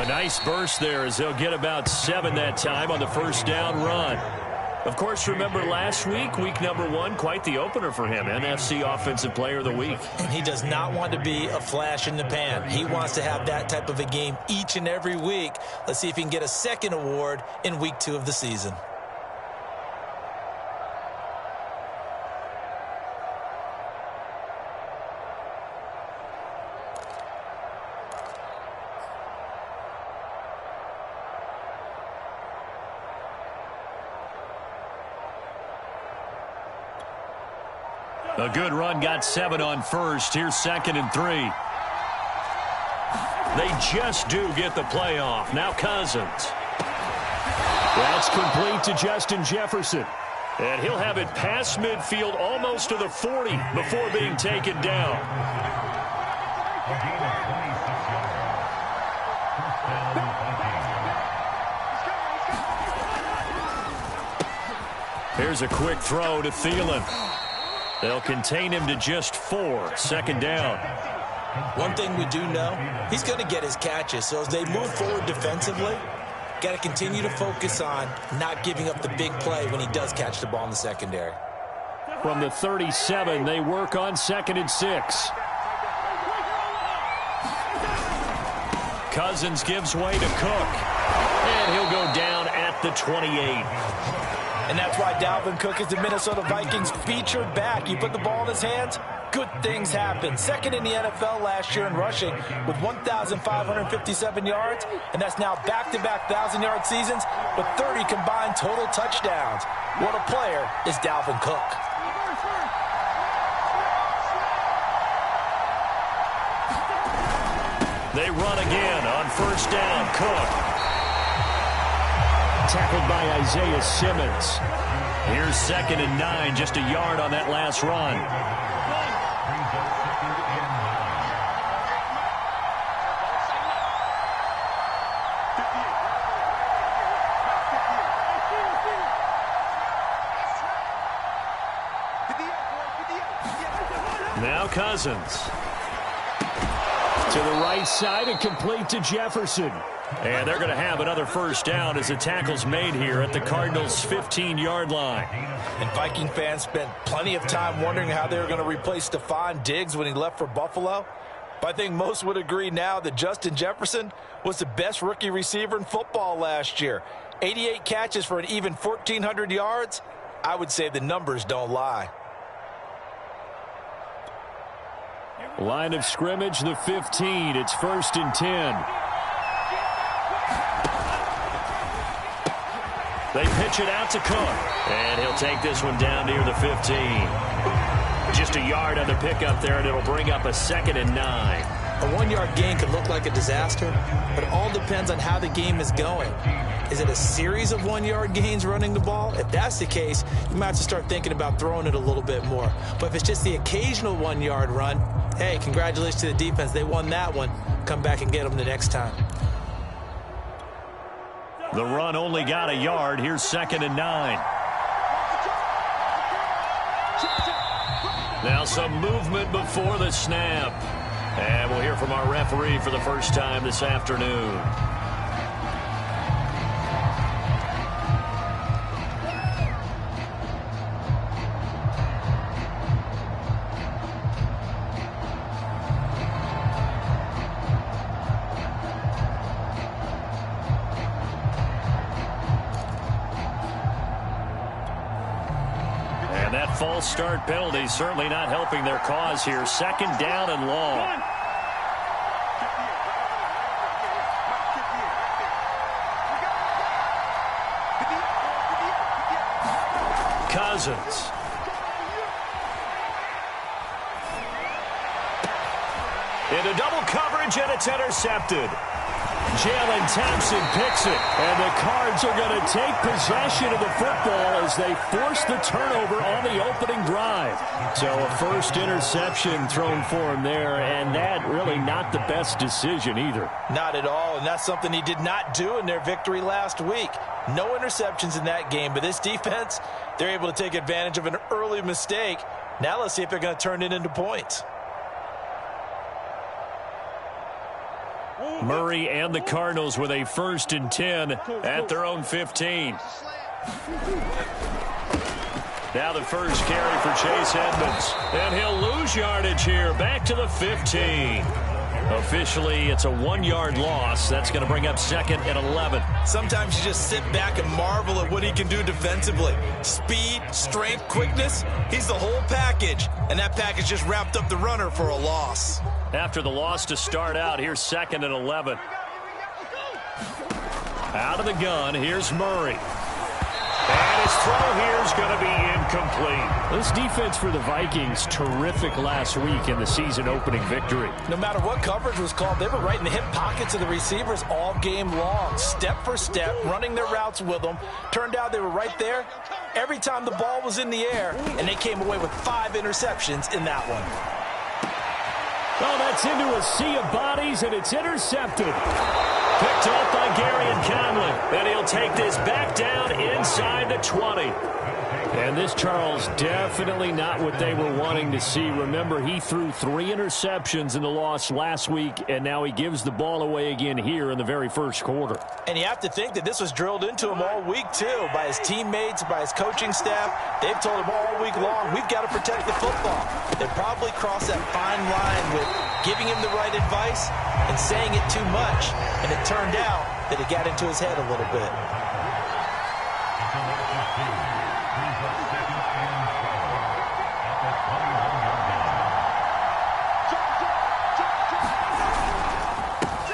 Nice burst there as they'll get about 7 that time on the first down run. Of course, remember last week, week number 1, quite the opener for him, NFC Offensive Player of the Week. And he does not want to be a flash in the pan. He wants to have that type of a game each and every week. Let's see if he can get a second award in week 2 of the season. A good run, got 7 on first. Here's 2nd and 3. They just do get the play off. Now Cousins. That's complete to Justin Jefferson. And he'll have it past midfield almost to the 40 before being taken down. Here's a quick throw to Thielen. They'll contain him to just 4. 2nd down. One thing we do know, he's going to get his catches. So as they move forward defensively, got to continue to focus on not giving up the big play when he does catch the ball in the secondary. From the 37, they work on 2nd and 6. Cousins gives way to Cook. And he'll go down at the 28. And that's why Dalvin Cook is the Minnesota Vikings featured back. You put the ball in his hands, good things happen. 2nd in the NFL last year in rushing with 1,557 yards, and that's now back-to-back 1,000-yard seasons with 30 combined total touchdowns. What a player is Dalvin Cook. They run again on 1st down. Cook. Tackled by Isaiah Simmons. Here's 2nd and 9, just a yard on that last run. Now Cousins. To the right side and complete to Jefferson. And they're going to have another 1st down as the tackle's made here at the Cardinals' 15-yard line. And Viking fans spent plenty of time wondering how they were going to replace Stephon Diggs when he left for Buffalo. But I think most would agree now that Justin Jefferson was the best rookie receiver in football last year. 88 catches for an even 1,400 yards. I would say the numbers don't lie. Line of scrimmage, the 15. It's 1st and 10. They pitch it out to Cook. And he'll take this one down near the 15. Just a yard on the pickup there, and it'll bring up a 2nd and 9. A 1-yard gain could look like a disaster, but it all depends on how the game is going. Is it a series of 1-yard gains running the ball? If that's the case, you might have to start thinking about throwing it a little bit more. But if it's just the occasional 1-yard run, hey, congratulations to the defense. They won that one. Come back and get them the next time. The run only got a yard. Here's 2nd and 9. Now some movement before the snap. And we'll hear from our referee for the first time this afternoon. And that false start penalty certainly not helping their cause here. 2nd down and long. Cousins. Into double coverage, and it's intercepted. Jalen Thompson picks it, and the Cards are going to take possession of the football as they force the turnover on the opening drive. So a first interception thrown for him there, and that really not the best decision either. Not at all, and that's something he did not do in their victory last week. No interceptions in that game, but this defense, they're able to take advantage of an early mistake. Now let's see if they're going to turn it into points. Murray and the Cardinals with a 1st and 10 at their own 15. Now the first carry for Chase Edmonds. And he'll lose yardage here. Back to the 15. Officially, it's a 1-yard loss. That's going to bring up 2nd and 11. Sometimes you just sit back and marvel at what he can do defensively. Speed, strength, quickness. He's the whole package. And that package just wrapped up the runner for a loss. After the loss to start out, here's 2nd and 11. Out of the gun, here's Murray. And his throw here is going to be incomplete. This defense for the Vikings, terrific last week in the season-opening victory. No matter what coverage was called, they were right in the hip pockets of the receivers all game long. Step for step, running their routes with them. Turned out they were right there every time the ball was in the air, and they came away with 5 interceptions in that one. Oh, that's into a sea of bodies, and it's intercepted. Picked up by Garyon Conley. And he'll take this back down inside the 20. And this, Charles, definitely not what they were wanting to see. Remember, he threw 3 interceptions in the loss last week, and now he gives the ball away again here in the very first quarter. And you have to think that this was drilled into him all week, too, by his teammates, by his coaching staff. They've told him all week long, we've got to protect the football. They probably crossed that fine line with giving him the right advice and saying it too much. And it turned out that it got into his head a little bit.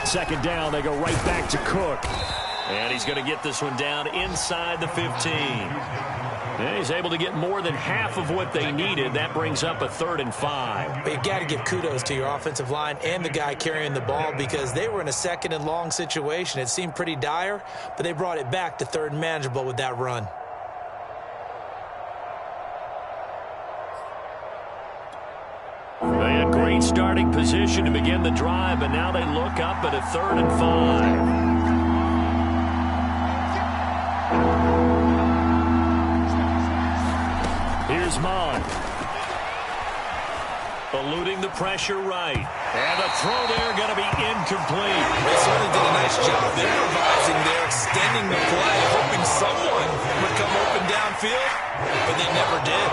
Second down, they go right back to Cook. And he's going to get this one down inside the 15. And he's able to get more than half of what they needed. That brings up a 3rd and 5. But you got to give kudos to your offensive line and the guy carrying the ball because they were in a 2nd and long situation. It seemed pretty dire, but they brought it back to 3rd and manageable with that run. They had great starting position to begin the drive, but now they look up at a 3rd and 5. Here's Mon. Eluding the pressure right. And the throw there going to be incomplete. They certainly did a nice job improvising there, extending the play, hoping someone would come open downfield, but they never did.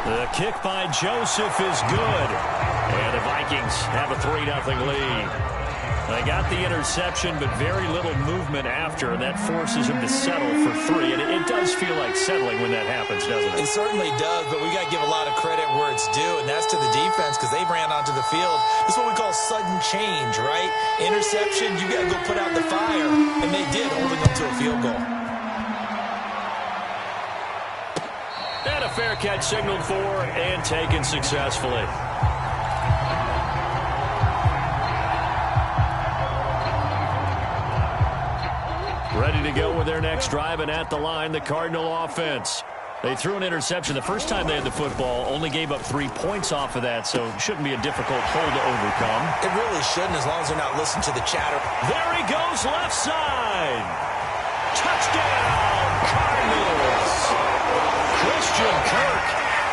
The kick by Joseph is good. And the Vikings have a 3-0 lead. They got the interception, but very little movement after, and that forces him to settle for 3. And it does feel like settling when that happens, doesn't it? It certainly does, but we got to give a lot of credit where it's due, and that's to the defense because they ran onto the field. This is what we call sudden change, right? Interception, you got to go put out the fire, and they did, holding them to a field goal. And a fair catch signaled for and taken successfully. Ready to go with their next drive, and at the line, the Cardinal offense. They threw an interception the first time they had the football, only gave up 3 points off of that, so it shouldn't be a difficult hole to overcome. It really shouldn't as long as they're not listening to the chatter. There he goes, left side. Touchdown, Cardinals. Christian Kirk,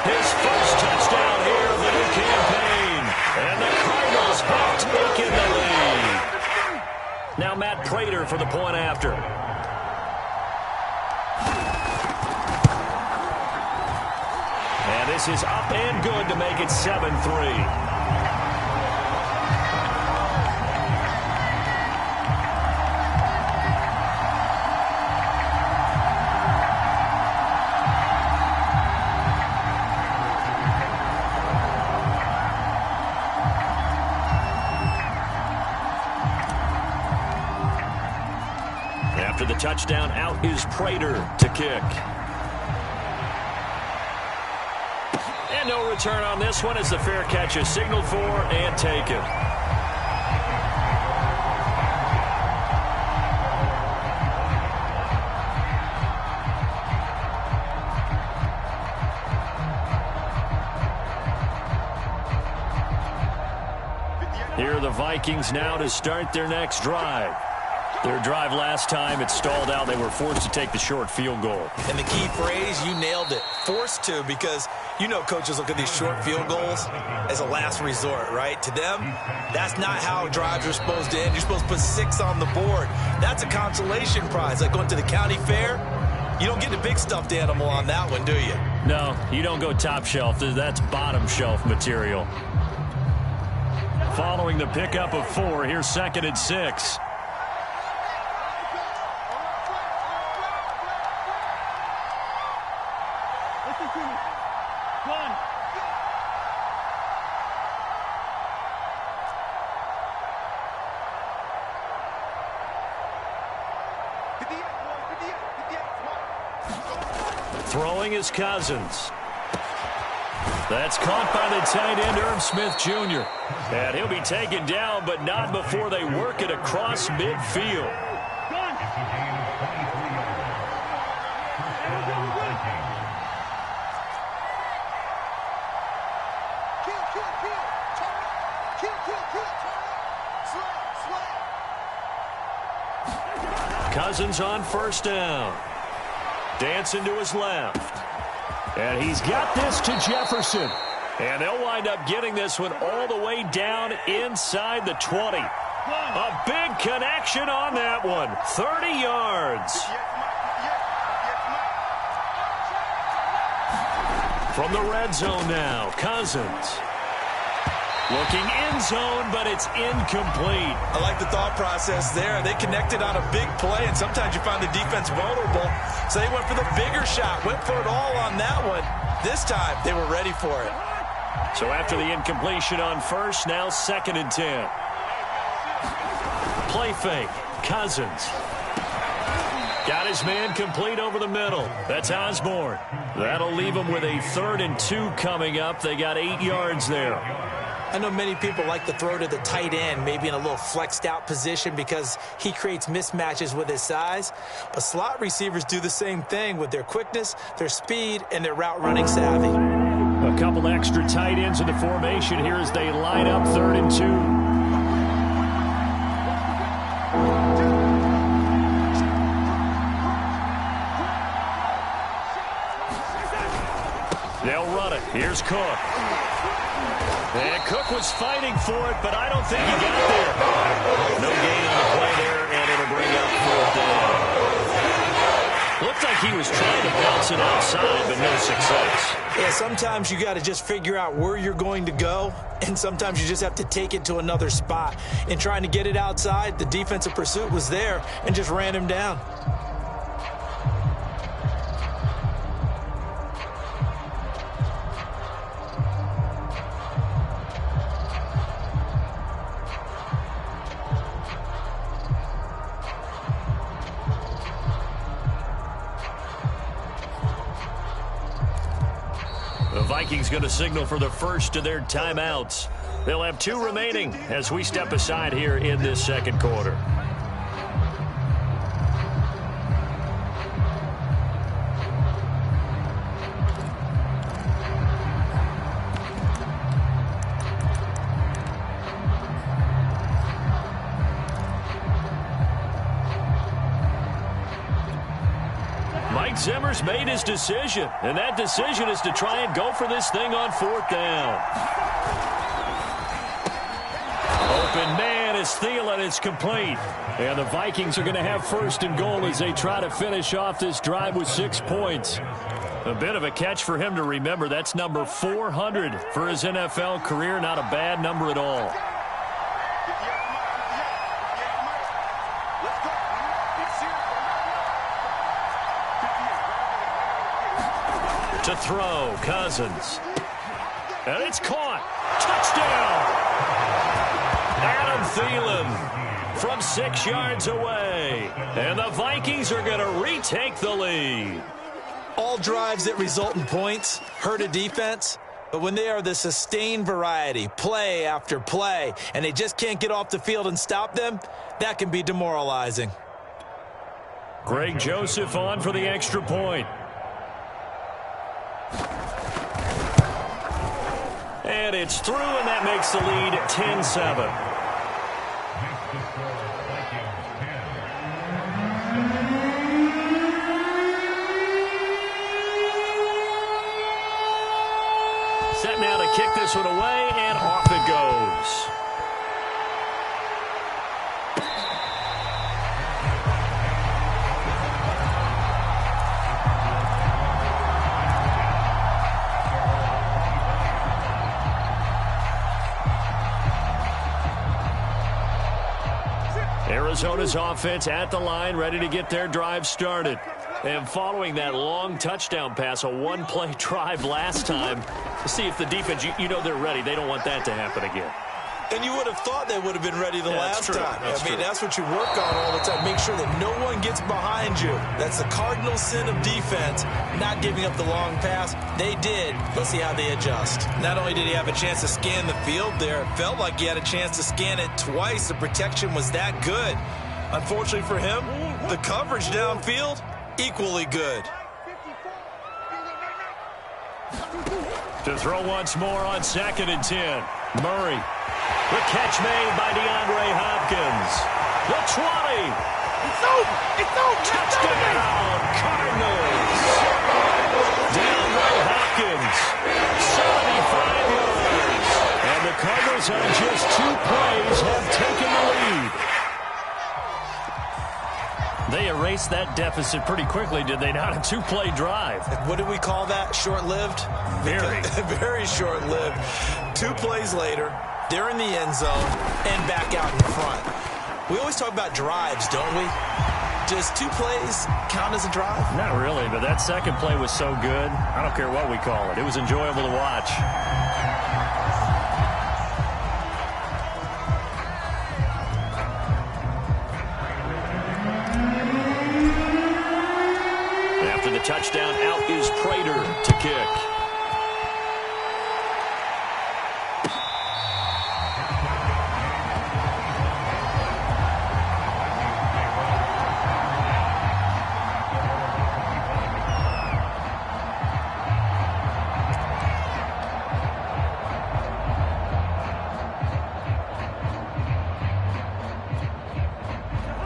his first touchdown here of the new campaign. And the Cardinals have taken the lead. Now Matt Prater for the point after. And this is up and good to make it 7-3. After the touchdown, out is Prater to kick. And no return on this one as the fair catch is signaled for and taken. Here are the Vikings now to start their next drive. Their drive last time, it stalled out. They were forced to take the short field goal. And the key phrase, you nailed it, forced to, because you know coaches look at these short field goals as a last resort, right? To them, that's not how drives are supposed to end. You're supposed to put 6 on the board. That's a consolation prize, like going to the county fair. You don't get the big stuffed animal on that one, do you? No, you don't go top shelf. That's bottom shelf material. Following the pickup of 4, here's 2nd and 6. Throwing is Cousins. That's caught by the tight end, Irv Smith Jr. And he'll be taken down, but not before they work it across midfield. Cousins on 1st down. Dancing to his left. And he's got this to Jefferson. And they'll wind up getting this one all the way down inside the 20. A big connection on that one. 30 yards. From the red zone now, Cousins. Looking end zone, but it's incomplete. I like the thought process there. They connected on a big play, and sometimes you find the defense vulnerable. So they went for the bigger shot, went for it all on that one. This time, they were ready for it. So after the incompletion on 1st, now 2nd and 10. Play fake, Cousins. Got his man complete over the middle. That's Osborne. That'll leave him with a 3rd and 2 coming up. They got 8 yards there. I know many people like to throw to the tight end, maybe in a little flexed out position because he creates mismatches with his size. But slot receivers do the same thing with their quickness, their speed, and their route running savvy. A couple extra tight ends in the formation here as they line up 3rd and 2. They'll run it. Here's Cook. And Cook was fighting for it, but I don't think he got there. No gain on the play there, and it'll bring up 4th down. Looked like he was trying to bounce it outside, but no success. Yeah, sometimes you got to just figure out where you're going to go, and sometimes you just have to take it to another spot. In trying to get it outside, the defensive pursuit was there and just ran him down. The Vikings going to signal for the first of their timeouts. They'll have 2 remaining as we step aside here in this 2nd quarter. Zimmer's made his decision, and that decision is to try and go for this thing on 4th down. Open man is Thielen. It's complete. And the Vikings are going to have 1st and goal as they try to finish off this drive with 6 points. A bit of a catch for him to remember. That's number 400 for his NFL career. Not a bad number at all. To throw, Cousins. And it's caught. Touchdown! Adam Thielen from 6 yards away. And the Vikings are going to retake the lead. All drives that result in points hurt a defense. But when they are the sustained variety, play after play, and they just can't get off the field and stop them, that can be demoralizing. Greg Joseph on for the extra point. And it's through, and that makes the lead 10-7. this one away, and off it goes. Arizona's offense at the line, ready to get their drive started. And following that long touchdown pass, a one-play drive last time, to see if the defense, you know they're ready. They don't want that to happen again. And you would have thought they would have been ready the last time. I mean, that's what you work on all the time. Make sure that no one gets behind you. That's the cardinal sin of defense, not giving up the long pass. They did. Let's see how they adjust. Not only did he have a chance to scan the field there, it felt like he had a chance to scan it twice. The protection was that good. Unfortunately for him, the coverage downfield, equally good. To throw once more on 2nd and 10. Murray. The catch made by DeAndre Hopkins. The 20. It's over. It's over. Touchdown, Cardinals. DeAndre Hopkins, 75 yards. And the Cardinals on just 2 plays have taken the lead. They erased that deficit pretty quickly, did they not? A 2-play drive. What did we call that? Short-lived? Very. Very short-lived. 2 plays later, they're in the end zone and back out in front. We always talk about drives, don't we? Does 2 plays count as a drive? Not really, but that second play was so good. I don't care what we call it. It was enjoyable to watch. After the touchdown, out is Prater to kick.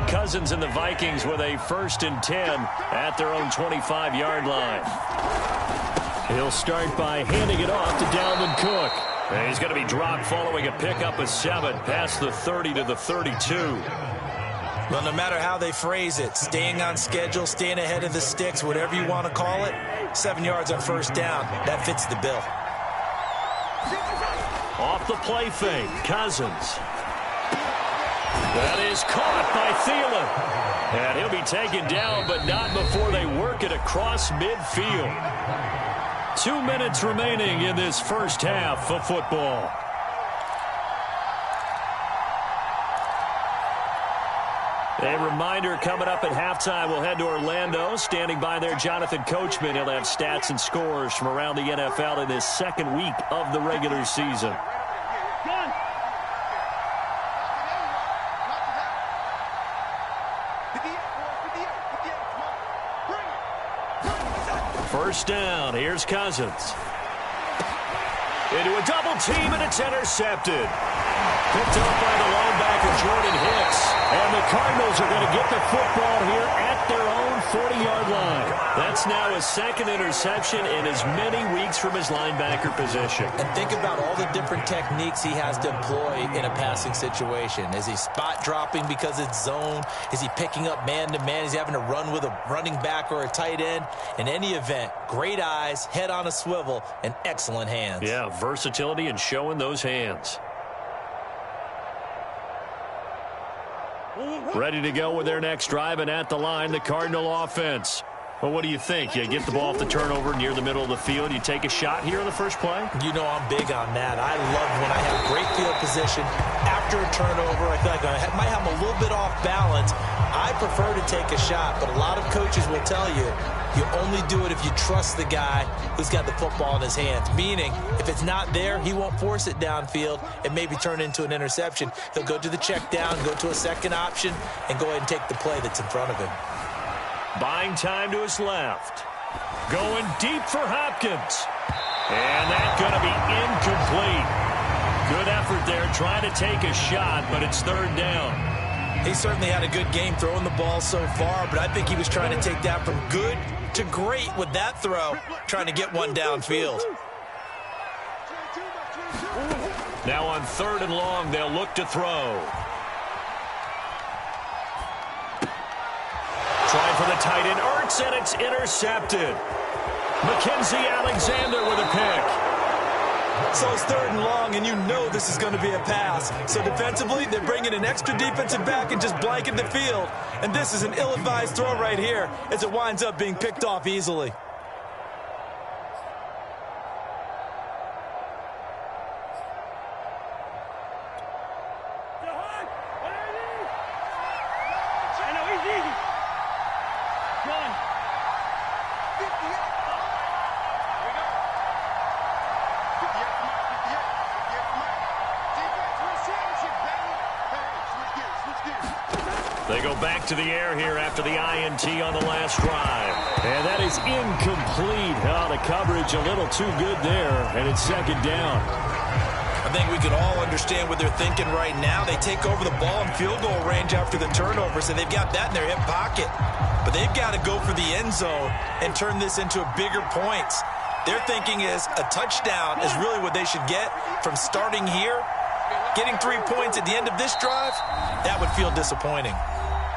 Cousins and the Vikings with a 1st and 10 at their own 25-yard line. He'll start by handing it off to Dalvin Cook. And he's going to be dropped following a pickup of 7 past the 30 to the 32. Well, no matter how they phrase it, staying on schedule, staying ahead of the sticks, whatever you want to call it, 7 yards on 1st down, that fits the bill. Off the play fake, Cousins. That is caught by Thielen. And he'll be taken down, but not before they work it across midfield. 2 minutes remaining in this first half of football. A reminder coming up at halftime, we'll head to Orlando. Standing by there, Jonathan Coachman. He'll have stats and scores from around the NFL in this 2nd week of the regular season. First down, here's Cousins. Into a double team, and it's intercepted. Picked up by the linebacker, Jordan Hicks. And the Cardinals are going to get the football here at their own 40-yard line. That's now his 2nd interception in as many weeks from his linebacker position. And think about all the different techniques he has to employ in a passing situation. Is he spot dropping because it's zone? Is he picking up man-to-man? Is he having to run with a running back or a tight end? In any event, great eyes, head on a swivel, and excellent hands. Yeah, versatility and showing those hands. Ready to go with their next drive, and at the line, the Cardinal offense. Well, what do you think? You get the ball off the turnover near the middle of the field. You take a shot here on the first play? You know I'm big on that. I love when I have great field position. After a turnover, I feel like I might have a little bit off balance. I prefer to take a shot, but a lot of coaches will tell you, you only do it if you trust the guy who's got the football in his hands. Meaning, if it's not there, he won't force it downfield and maybe turn it into an interception. He'll go to the check down, go to a second option, and go ahead and take the play that's in front of him. Buying time to his left. Going deep for Hopkins. And that's going to be incomplete. Good effort there, trying to take a shot, but it's 3rd down. He certainly had a good game throwing the ball so far, but I think he was trying to take that from good to great with that throw, trying to get one downfield. Now on 3rd and long, they'll look to throw. Trying for the tight end, Ertz, and it's intercepted. Mackenzie Alexander with a pick. So it's 3rd and long, and you know this is going to be a pass. So defensively, they're bringing an extra defensive back and just blanket the field. And this is an ill-advised throw right here as it winds up being picked off easily. They go back to the air here after the INT on the last drive. And that is incomplete. Oh, the coverage a little too good there, and it's 2nd down. I think we can all understand what they're thinking right now. They take over the ball in field goal range after the turnover, so they've got that in their hip pocket. But they've got to go for the end zone and turn this into a bigger points. Their thinking is a touchdown is really what they should get from starting here. Getting 3 points at the end of this drive, that would feel disappointing.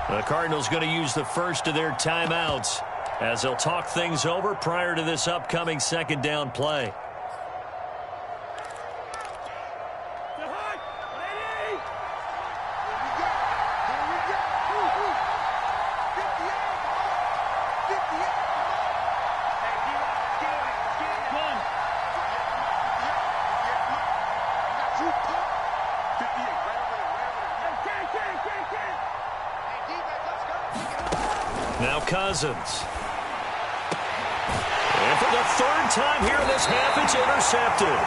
The Cardinals going to use the first of their timeouts as they'll talk things over prior to this upcoming 2nd down play. Now Cousins. And for the 3rd time here in this half, it's intercepted.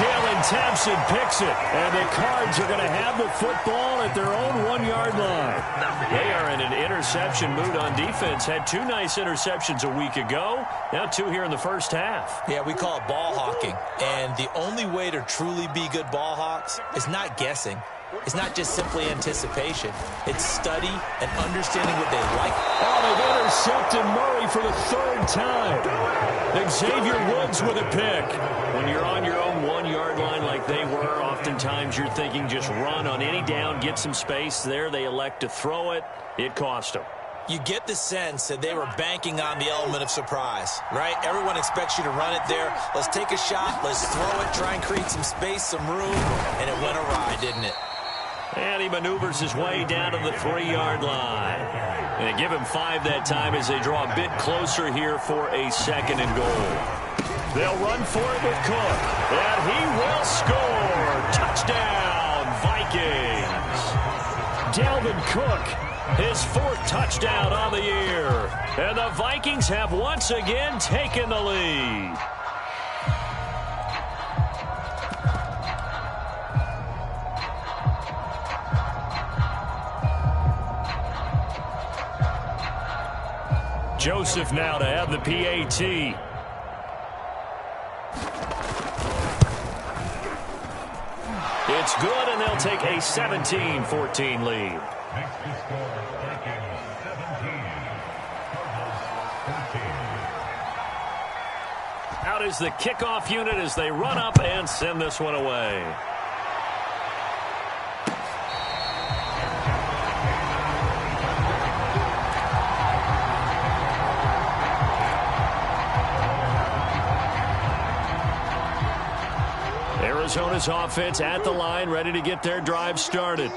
Jalen Thompson picks it, and the Cards are going to have the football at their own 1-yard line. They are in an interception mood on defense. Had 2 nice interceptions a week ago. Now 2 here in the first half. Yeah, we call it ball hawking. And the only way to truly be good ball hawks is not guessing. It's not just simply anticipation. It's study and understanding what they like. Oh, they've intercepted Murray for the 3rd time. Xavier Woods with a pick. When you're on your own 1-yard line like they were, oftentimes you're thinking just run on any down, get some space. There they elect to throw it. It cost them. You get the sense that they were banking on the element of surprise, right? Everyone expects you to run it there. Let's take a shot. Let's throw it, try and create some space, some room. And it went awry, didn't it? And he maneuvers his way down to the 3-yard line. And they give him 5 that time as they draw a bit closer here for a 2nd and goal. They'll run for it with Cook. And he will score. Touchdown, Vikings. Dalvin Cook, his 4th touchdown on the year. And the Vikings have once again taken the lead. Joseph now to have the PAT. It's good, and they'll take a 17-14 lead. Out is the kickoff unit as they run up and send this one away. Arizona's offense at the line, ready to get their drive started.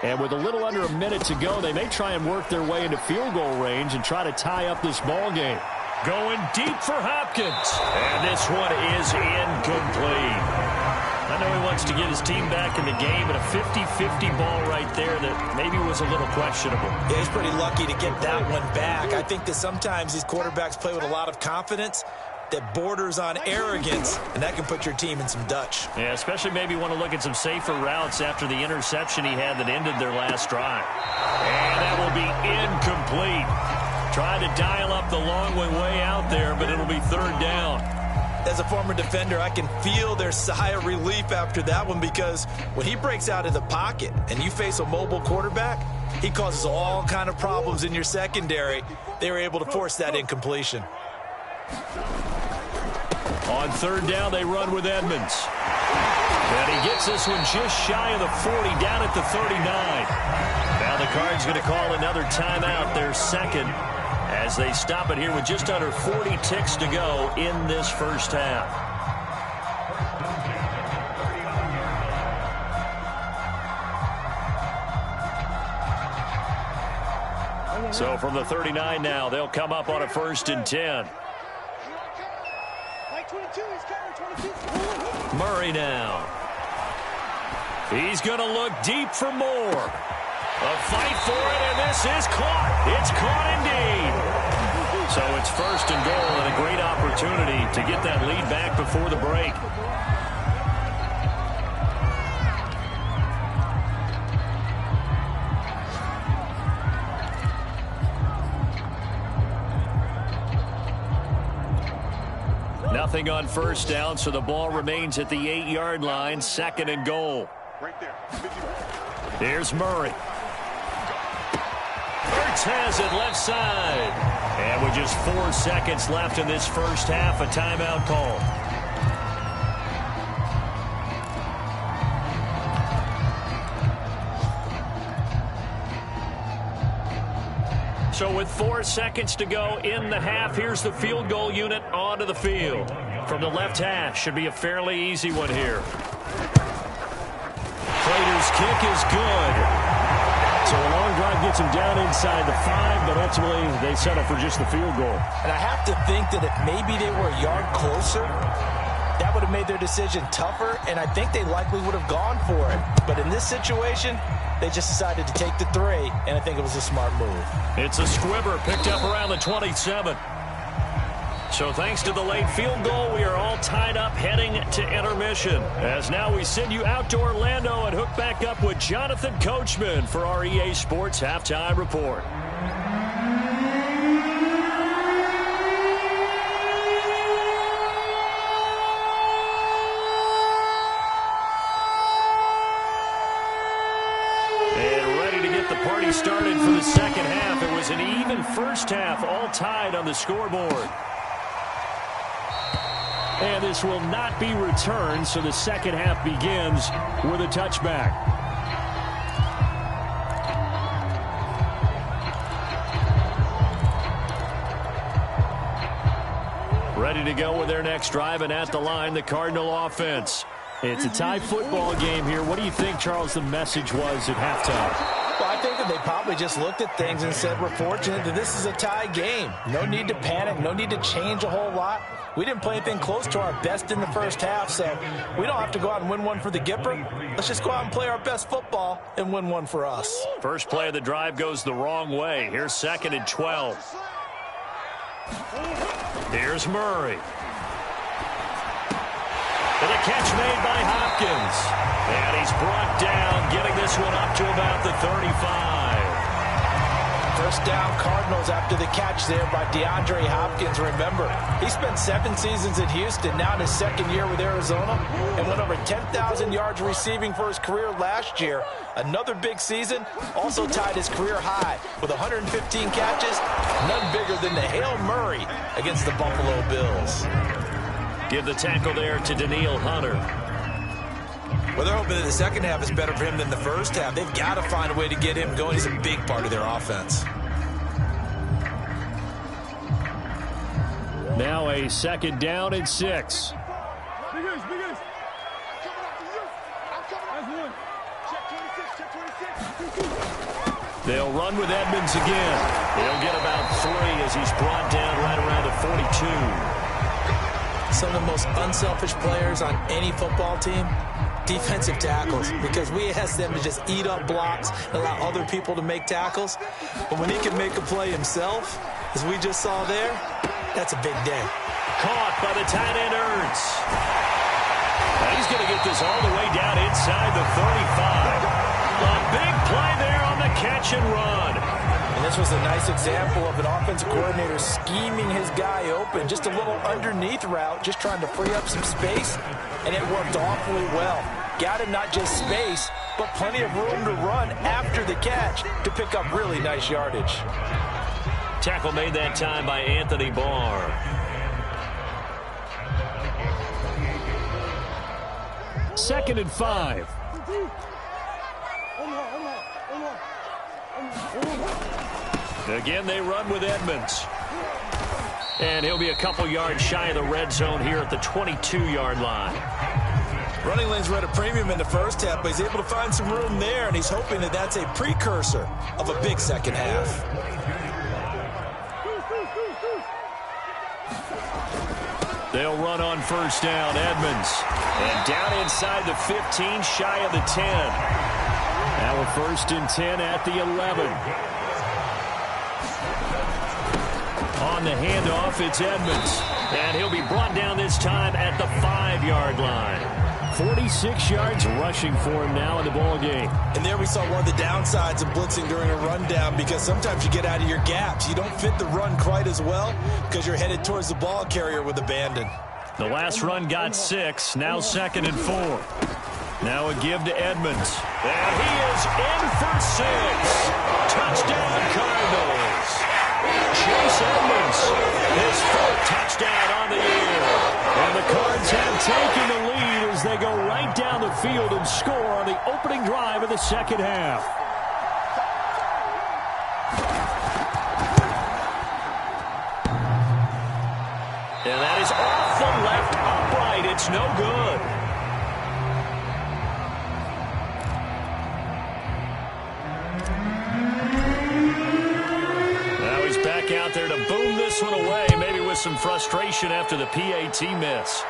And with a little under a minute to go, they may try and work their way into field goal range and try to tie up this ball game. Going deep for Hopkins. And this one is incomplete. I know he wants to get his team back in the game, but a 50-50 ball right there that maybe was a little questionable. Yeah, he's pretty lucky to get that one back. I think that sometimes these quarterbacks play with a lot of confidence that borders on arrogance, and that can put your team in some Dutch. Yeah, especially maybe want to look at some safer routes after the interception he had that ended their last drive. And that will be incomplete. Trying to dial up the long way out there, but it'll be 3rd down. As a former defender, I can feel their sigh of relief after that one, because when he breaks out of the pocket and you face a mobile quarterback, he causes all kind of problems in your secondary. They were able to force that incompletion. On 3rd down, they run with Edmonds. And And he gets this one just shy of the 40, down at the 39. Now the Cards going to call another timeout, their second, as they stop it here with just under 40 ticks to go in this first half. So from the 39 now, they'll come up on a 1st and 10. Murray now. He's going to look deep for more. A fight for it, and this is caught. It's caught indeed. So it's 1st and goal, and a great opportunity to get that lead back before the break. Nothing on 1st down, so the ball remains at the 8-yard line, 2nd and goal. Right there. Here's Murray. Ertz has it left side. And with just 4 seconds left in this first half, a timeout call. So with 4 seconds to go in the half, here's the field goal unit onto the field. From the left hash, should be a fairly easy one here. Prater's kick is good. So a long drive gets him down inside the 5, but ultimately they settle for just the field goal. And I have to think that if maybe they were a yard closer, that would have made their decision tougher, and I think they likely would have gone for it. But in this situation, they just decided to take the 3, and I think it was a smart move. It's a squibber picked up around the 27. So thanks to the late field goal, we are all tied up heading to intermission. As now we send you out to Orlando and hook back up with Jonathan Coachman for our EA Sports Halftime Report. Party started for the second half. It was an even first half, all tied on the scoreboard. And this will not be returned, so the second half begins with a touchback. Ready to go with their next drive, and at the line, the Cardinal offense. It's a tie football game here. What do you think, Charles, the message was at halftime? Well, I think that they probably just looked at things and said, we're fortunate that this is a tie game. No need to panic. No need to change a whole lot. We didn't play anything close to our best in the first half, so we don't have to go out and win one for the Gipper. Let's just go out and play our best football and win one for us. First play of the drive goes the wrong way. Here's 2nd and 12. Here's Murray. And a catch made by Hopkins. And he's brought down, getting this one up to about the 35. First down, Cardinals after the catch there by DeAndre Hopkins. Remember, he spent 7 seasons in Houston, now in his 2nd year with Arizona, and went over 10,000 yards receiving for his career last year. Another big season, also tied his career high with 115 catches, none bigger than the Hail Murray against the Buffalo Bills. Give the tackle there to Daniil Hunter. Well, they're hoping that the second half is better for him than the first half. They've got to find a way to get him going. He's a big part of their offense. Now a 2nd down and 6. They'll run with Edmonds again. He'll get about 3 as he's brought down right around the 42. Some of the most unselfish players on any football team, defensive tackles, because we ask them to just eat up blocks and allow other people to make tackles. But when he can make a play himself, as we just saw there, that's a big day. Caught by the tight end Ertz. He's going to get this all the way down inside the 35. A big play there on the catch and run. And this was a nice example of an offensive coordinator scheming his guy open. Just a little underneath route, just trying to free up some space, and it worked awfully well. Got him not just space, but plenty of room to run after the catch to pick up really nice yardage. Tackle made that time by Anthony Barr. 2nd and 5. Again, they run with Edmonds. And he'll be a couple yards shy of the red zone here at the 22-yard line. Running lanes were at a premium in the first half, but he's able to find some room there, and he's hoping that that's a precursor of a big second half. They'll run on first down, Edmonds. And down inside the 15, shy of the 10. Now a 1st and 10 at the 11. On the handoff, it's Edmonds. And he'll be brought down this time at the 5-yard line. 46 yards rushing for him now in the ball game. And there we saw one of the downsides of blitzing during a rundown, because sometimes you get out of your gaps. You don't fit the run quite as well because you're headed towards the ball carrier with abandon. The last run got 6. Now 2nd and 4. Now a give to Edmonds. And he is in for 6. Touchdown Cardinals. Chase Edmonds, his 4th touchdown on the year. And the Cards have taken the lead as they go right down the field and score on the opening drive of the second half. And that is off the left upright. It's no good. Now he's back out there to boom this one away, maybe with some frustration after the PAT miss.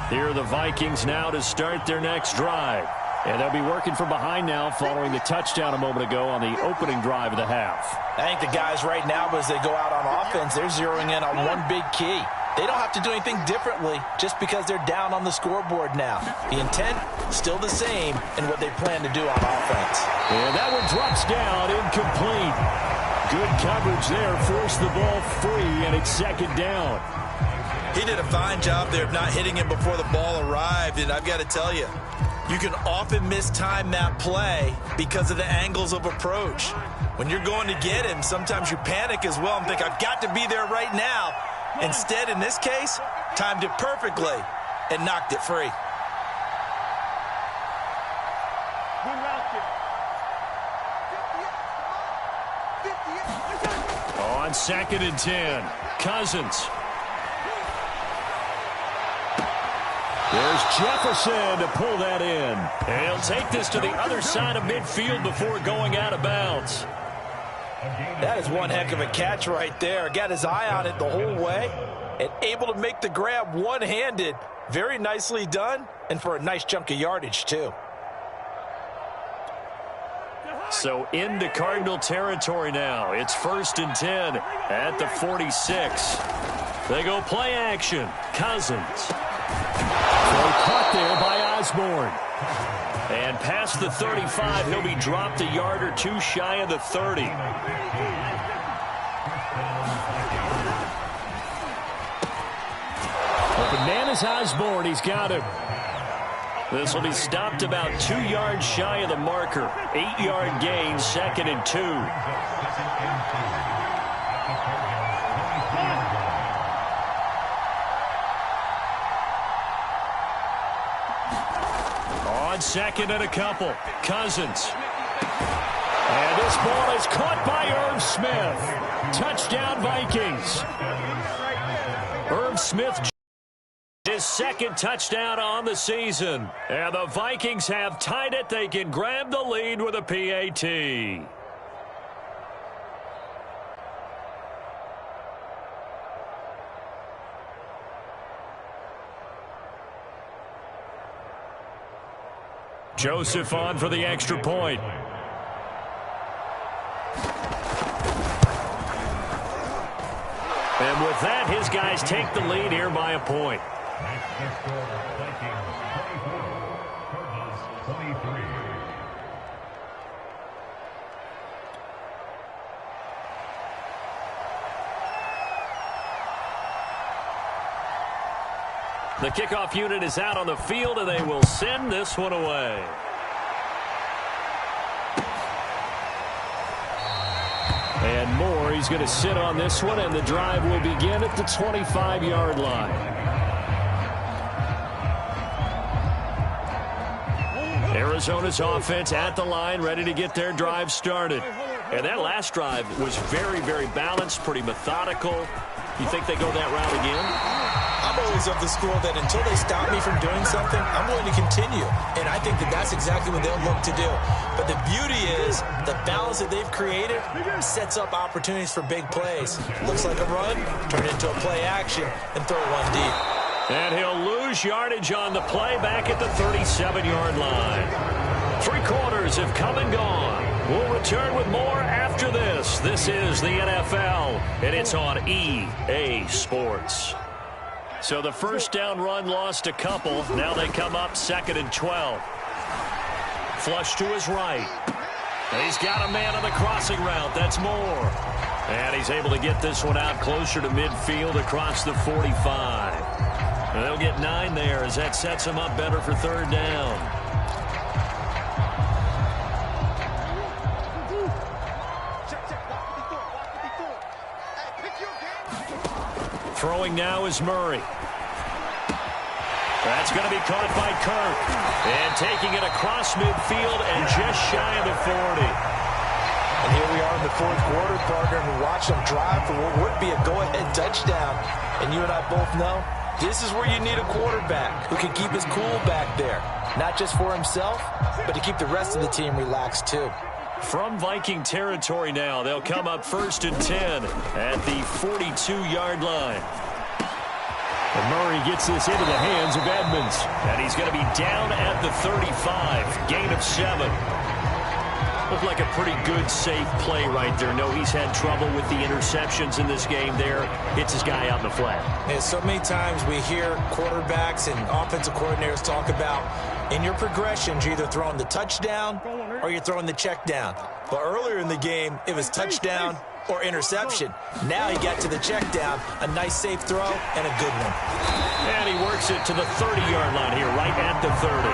Here are the Vikings now to start their next drive. And they'll be working from behind now following the touchdown a moment ago on the opening drive of the half. I think the guys right now, as they go out on offense, they're zeroing in on one big key. They don't have to do anything differently just because they're down on the scoreboard now. The intent, still the same in what they plan to do on offense. And that one drops down, incomplete. Good coverage there, forced the ball free, and it's 2nd down. He did a fine job there of not hitting him before the ball arrived, and I've got to tell you, you can often mistime that play because of the angles of approach. When you're going to get him, sometimes you panic as well and think, I've got to be there right now. Instead, in this case, timed it perfectly and knocked it free. On 2nd and 10, Cousins. There's Jefferson to pull that in. And he'll take this to the other side of midfield before going out of bounds. That is one heck of a catch right there. Got his eye on it the whole way and able to make the grab one-handed. Very nicely done, and for a nice chunk of yardage, too. So into Cardinal territory now. It's 1st and 10 at the 46. They go play action. Cousins. So caught there by Osborne. And past the 35, he'll be dropped a yard or two shy of the 30. Open man is Osborne. He's got him. This will be stopped about 2 yards shy of the marker. 8-yard gain, 2nd and 2. On 2nd and a couple, Cousins. And this ball is caught by Irv Smith. Touchdown Vikings. Irv Smith, his 2nd touchdown on the season. And the Vikings have tied it. They can grab the lead with a PAT. Joseph on for the extra point. And with that, his guys take the lead here by a point. The kickoff unit is out on the field, and they will send this one away. And Moore, he's going to sit on this one, and the drive will begin at the 25-yard line. Arizona's offense at the line, ready to get their drive started. And that last drive was very, very balanced, pretty methodical. You think they go that route again? I'm always of the school that until they stop me from doing something, I'm going to continue. And I think that that's exactly what they'll look to do. But the beauty is the balance that they've created sets up opportunities for big plays. Looks like a run, turn it into a play action, and throw one deep. And he'll lose yardage on the play back at the 37-yard line. 3 quarters have come and gone. We'll return with more after this. This is the NFL, and it's on EA Sports. So the first down run lost a couple. Now they come up 2nd and 12. Flush to his right. And he's got a man on the crossing route. That's Moore. And he's able to get this one out closer to midfield across the 45. And they'll get 9 there as that sets him up better for 3rd down. Throwing now is Murray. That's going to be caught by Kirk. And taking it across midfield and just shy of the 40. And here we are in the 4th quarter, partner, and we watch them drive for what would be a go-ahead touchdown. And you and I both know this is where you need a quarterback who can keep his cool back there. Not just for himself, but to keep the rest of the team relaxed too. From Viking territory now, they'll come up 1st and 10 at the 42-yard line. And Murray gets this into the hands of Edmonds. And he's going to be down at the 35, gain of 7. Looked like a pretty good, safe play right there. No, he's had trouble with the interceptions in this game there. Hits his guy out in the flat. And so many times we hear quarterbacks and offensive coordinators talk about in your progressions, you're either throwing the touchdown or you're throwing the check down. But earlier in the game, it was touchdown or interception. Now he got to the check down, a nice safe throw, and a good one. And he works it to the 30-yard line here, right at the 30.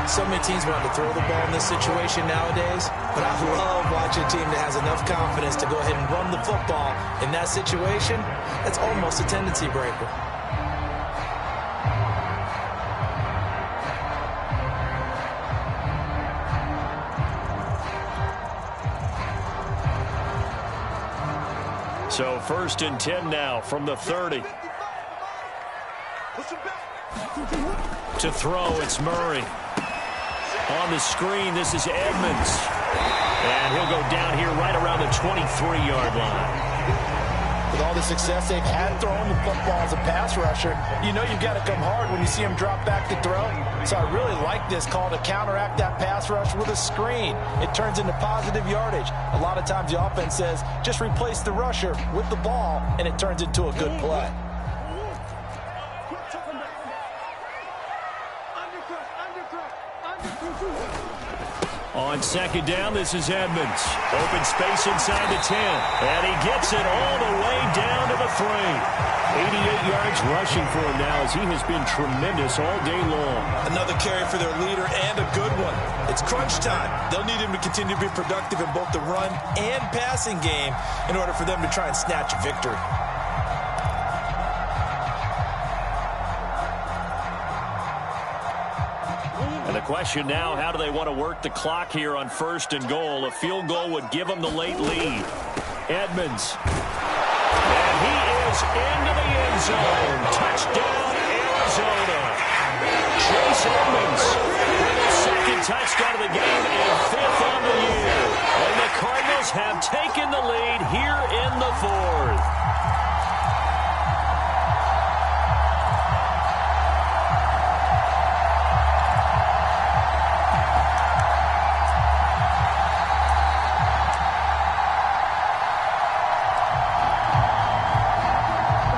So many teams want to throw the ball in this situation nowadays, but I love watching a team that has enough confidence to go ahead and run the football in that situation. That's almost a tendency breaker. So 1st and 10 now from the 30. To throw, it's Murray. On the screen, this is Edmonds. And he'll go down here right around the 23-yard line. With all the success they've had throwing the football as a pass rusher, you know you've got to come hard when you see him drop back to throw. So I really like this call to counteract that pass rush with a screen. It turns into positive yardage. A lot of times the offense says, just replace the rusher with the ball, and it turns into a good play. On 2nd down, this is Edmonds. Open space inside the 10. And he gets it all the way down to the 3. 88 yards rushing for him now as he has been tremendous all day long. Another carry for their leader and a good one. It's crunch time. They'll need him to continue to be productive in both the run and passing game in order for them to try and snatch a victory. And the question now, how do they want to work the clock here on 1st and goal? A field goal would give them the late lead. Edmonds. And he is into the end zone. Touchdown, Arizona. Chase Edmonds with his 2nd touchdown of the game and 5th on the year. And the Cardinals have taken the lead here in the 4th.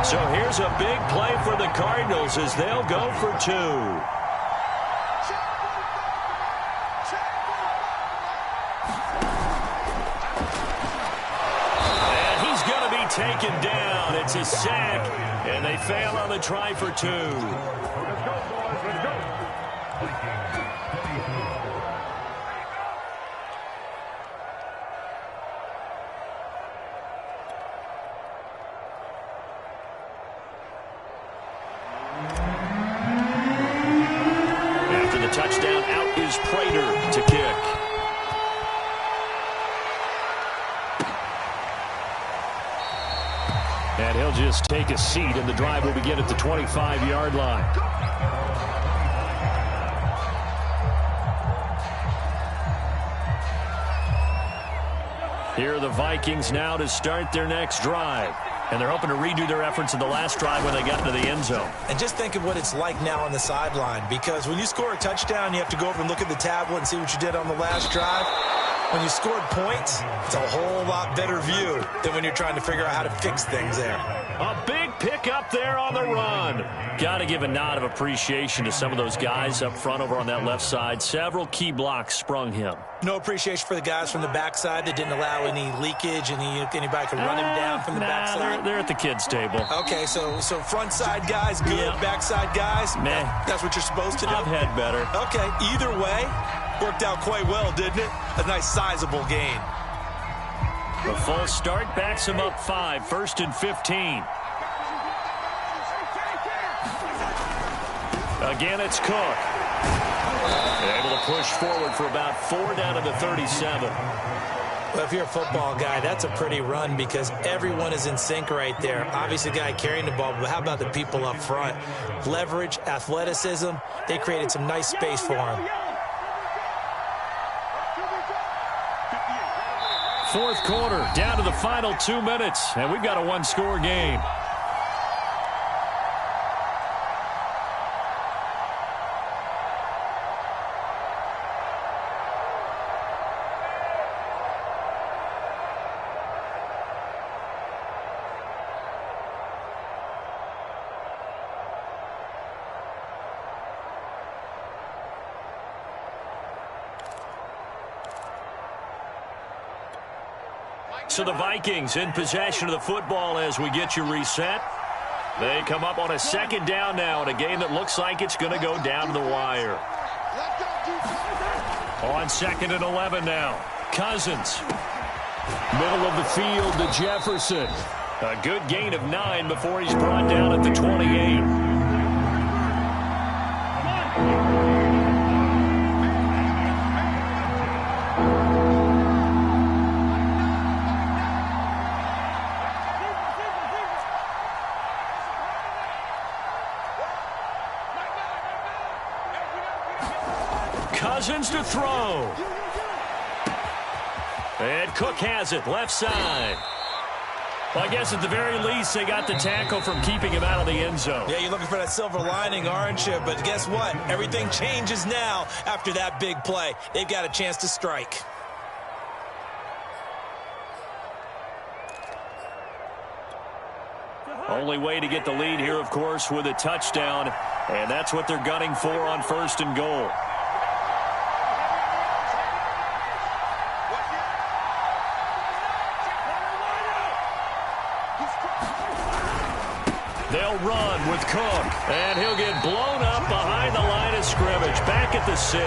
So here's a big play for the Cardinals as they'll go for 2. And he's going to be taken down. It's his the sack, and they fail on the try for 2. After the touchdown, out is Prater to kick. And he'll just take a seat, and the drive will begin at the 25-yard line. Here are the Vikings now to start their next drive. And they're hoping to redo their efforts in the last drive when they got into the end zone. And just think of what it's like now on the sideline, because when you score a touchdown, you have to go over and look at the tablet and see what you did on the last drive. When you scored points, it's a whole lot better view than when you're trying to figure out how to fix things there. A big pickup there on the run. Got to give a nod of appreciation to some of those guys up front over on that left side. Several key blocks sprung him. No appreciation for the guys from the backside that didn't allow any leakage, and anybody could run him down from the backside. They're at the kids' table. Okay, so front side guys, good. Yep. Backside guys, meh. That's what you're supposed to do. I've had better. Okay, either way, worked out quite well, didn't it? A nice sizable gain. The full start backs him up 5, 1st and 15. Again, it's Cook. Able to push forward for about 4 down to the 37. Well, if you're a football guy, that's a pretty run because everyone is in sync right there. Obviously, the guy carrying the ball, but how about the people up front? Leverage, athleticism, they created some nice space for him. Fourth quarter, down to the final 2 minutes, and we've got a one-score game. So the Vikings in possession of the football as we get you reset. They come up on a 2nd down now in a game that looks like it's going to go down to the wire. On 2nd and 11 now. Cousins. Middle of the field to Jefferson. A good gain of 9 before he's brought down at the 28. Cousins to throw. And Cook has it, left side. Well, I guess at the very least, they got the tackle from keeping him out of the end zone. Yeah, you're looking for that silver lining, aren't you? But guess what? Everything changes now after that big play. They've got a chance to strike. Only way to get the lead here, of course, with a touchdown. And that's what they're gunning for on 1st and goal. They'll run with Cook, and he'll get blown up behind the line of scrimmage, back at the 6.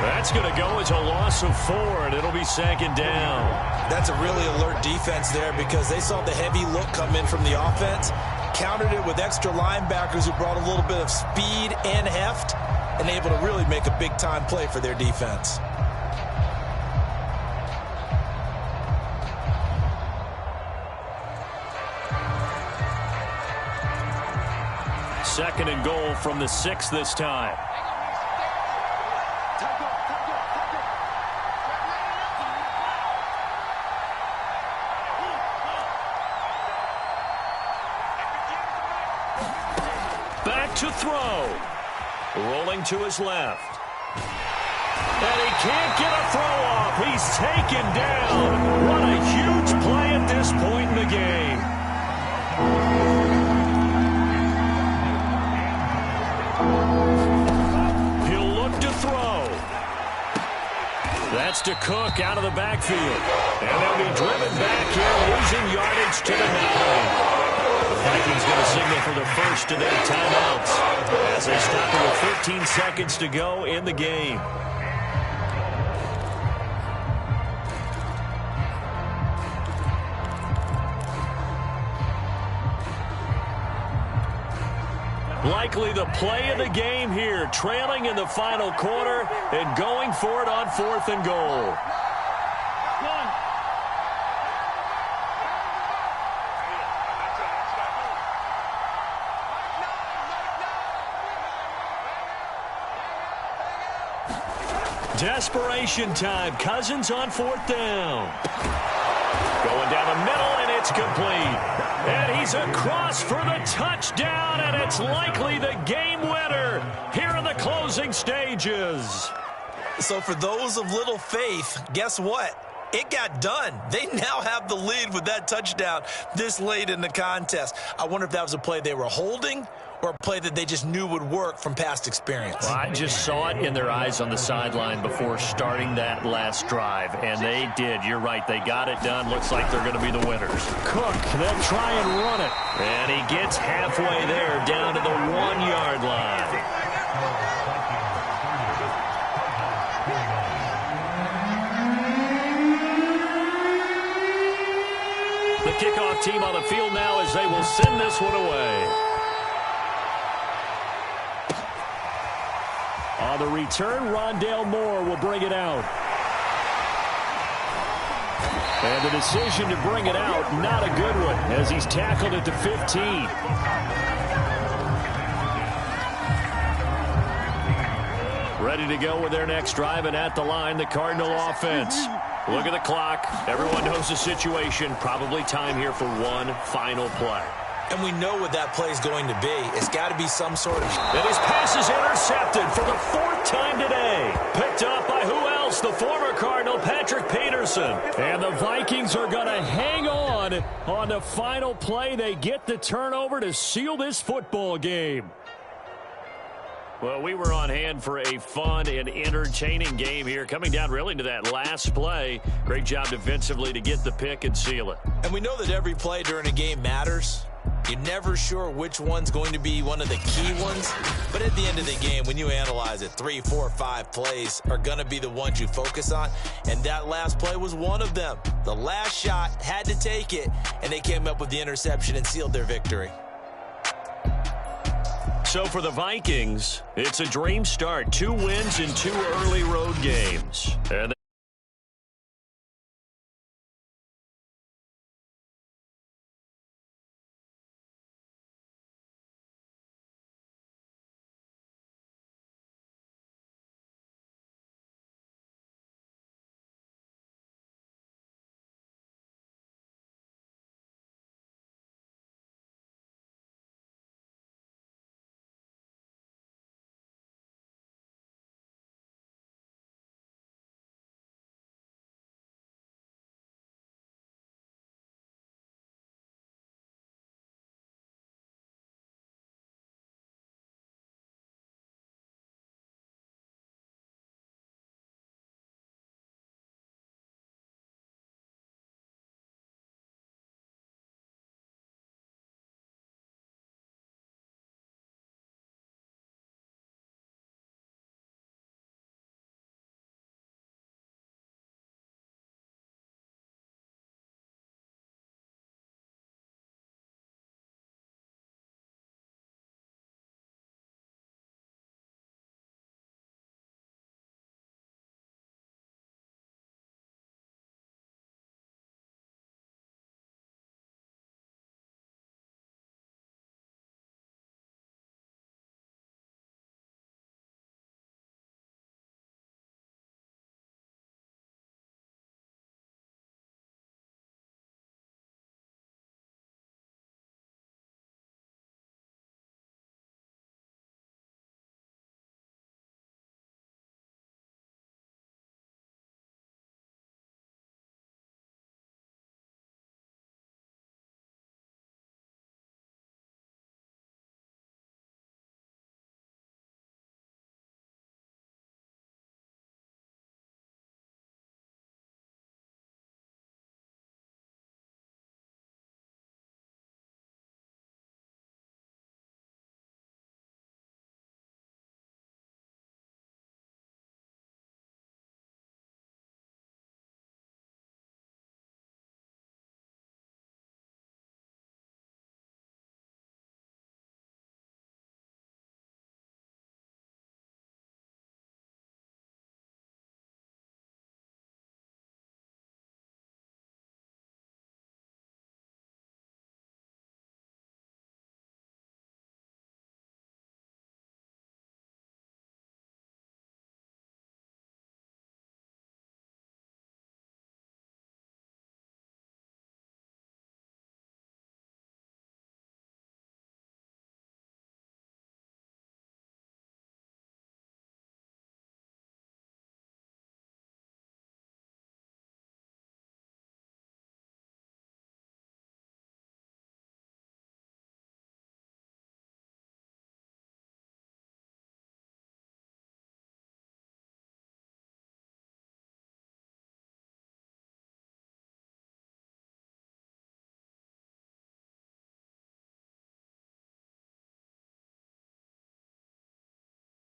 That's going to go as a loss of 4, and it'll be 2nd down. That's a really alert defense there because they saw the heavy look come in from the offense, countered it with extra linebackers who brought a little bit of speed and heft, and able to really make a big-time play for their defense. Second and goal from the 6 this time. Back to throw. Rolling to his left. And he can't get a throw off. He's taken down. What a huge play at this point in the game. He'll look to throw. That's to Cook out of the backfield. And they'll be driven back here, losing yardage to the 9. Vikings going to signal for the first of their timeouts as they stop it with 13 seconds to go in the game. Likely the play of the game here, trailing in the final quarter and going for it on 4th and goal. Desperation time. Cousins on 4th down. Going down the middle, and it's complete. And he's across for the touchdown, and it's likely the game winner here in the closing stages. So for those of little faith, guess what? It got done. They now have the lead with that touchdown this late in the contest. I wonder if that was a play they were holding or a play that they just knew would work from past experience. Well, I just saw it in their eyes on the sideline before starting that last drive, and they did. You're right. They got it done. Looks like they're going to be the winners. Cook, they'll try and run it. And he gets halfway there down to the 1-yard line. The kickoff team on the field now as they will send this one away. On the return, Rondale Moore will bring it out. And the decision to bring it out, not a good one, as he's tackled at the 15. Ready to go with their next drive, and at the line, the Cardinal offense. Look at the clock. Everyone knows the situation. Probably time here for one final play. And we know what that play is going to be. It's got to be some sort of... And his pass is intercepted for the 4th time today. Picked up by who else? The former Cardinal, Patrick Peterson. And the Vikings are going to hang on the final play. They get the turnover to seal this football game. Well, we were on hand for a fun and entertaining game here, coming down really to that last play. Great job defensively to get the pick and seal it. And we know that every play during a game matters. You're never sure which one's going to be one of the key ones. But at the end of the game, when you analyze it, 3, 4, 5 plays are going to be the ones you focus on. And that last play was one of them. The last shot had to take it, and they came up with the interception and sealed their victory. So for the Vikings, it's a dream start. 2 wins in 2 early road games. And